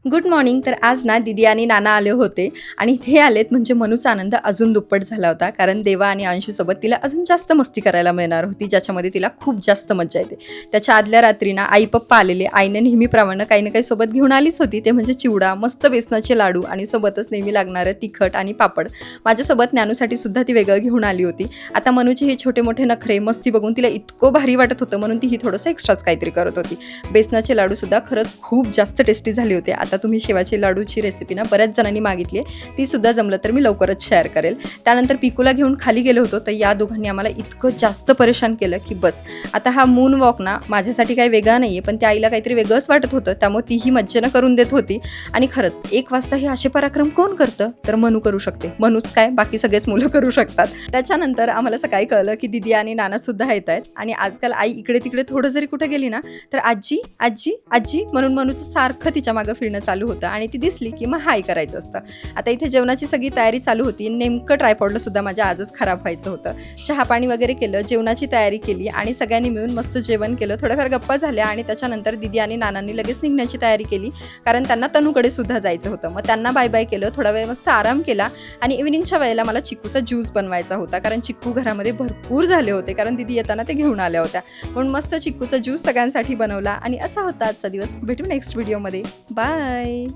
Good morning. तर आज ना दीदी आणि नाना आले होते आणि ते आलेत म्हणजे मनूचा आनंद अजून दुप्पट झाला होता. कारण देवा आणि अंशूसोबत तिला अजून जास्त मस्ती करायला मिळणार होती, ज्याच्यामध्ये तिला खूप जास्त मज्जा येते. त्याच्या आदल्या रात्री ना आई पप्पा आलेले. आईने नेहमीप्रमाणे काही ना काही सोबत घेऊन आलीच होती, ते म्हणजे चिवडा, मस्त बेसनाचे लाडू आणि सोबतच नेहमी लागणारं तिखट आणि पापड. माझ्यासोबत ज्ञानूसाठी सुद्धा ती वेगळं घेऊन आली होती. आता मनूचे हे छोटे मोठे नखरे मस्ती बघून तिला इतकं भारी वाटत होतं, म्हणून ती ही थोडंसं एक्स्ट्राच काहीतरी करत होती. बेसनाचे लाडूसुद्धा खरंच खूप जास्त टेस्टी झाले होते. आता तुम्ही शेवाचे लाडूची रेसिपी ना बऱ्याच जणांनी मागितली आहे, ती सुद्धा जमलं तर मी लवकरच शेअर करेल. त्यानंतर पिकूला घेऊन खाली गेलो होतो, तर या दोघांनी आम्हाला इतकं जास्त परेशान केलं की बस. आता हा मून वॉक ना माझ्यासाठी काही वेगळा नाही आहे, पण त्या आईला काहीतरी वेगळंच वाटत होतं, त्यामुळे तीही मज्जेनं करून देत होती. आणि खरंच 1 वाजता हे असे पराक्रम कोण करतं, तर मनू करू शकते. मनूच काय, बाकी सगळेच मुलं करू शकतात. त्याच्यानंतर आम्हाला सकाळी कळलं की दीदी आणि नाना सुद्धा येत आहेत. आणि आजकाल आई इकडे तिकडे थोडं जरी कुठे गेली ना, तर आजी आजी आजी म्हणून मनूचं सारखं तिच्या मागं फिरणं चालू होतं आणि ती दिसली की मग हाय करायचं असतं. आता इथे जेवणाची सगळी तयारी चालू होती. नेमकं ट्रायपॉडला सुद्धा माझ्या आजच खराब व्हायचं होतं. चहा पाणी वगैरे केलं, जेवणाची तयारी केली आणि सगळ्यांनी मिळून मस्त जेवण केलं. थोड्याफार गप्पा झाल्या आणि त्याच्यानंतर दीदी आणि नानांनी लगेच निघण्याची तयारी केली, कारण त्यांना तनूकडे सुद्धा जायचं होतं. मग त्यांना बाय बाय केलं, थोडा वेळ मस्त आराम केला आणि इव्हिनिंगच्या वेळेला मला चिक्कूचा ज्यूस बनवायचा होता, कारण चिक्कू घरामध्ये भरपूर झाले होते, कारण दीदी येताना ते घेऊन आल्या होत्या. म्हणून मस्त चिक्कूचा ज्यूस सगळ्यांसाठी बनवला आणि असा होता आजचा दिवस. भेटू नेक्स्ट व्हिडिओमध्ये. बाय.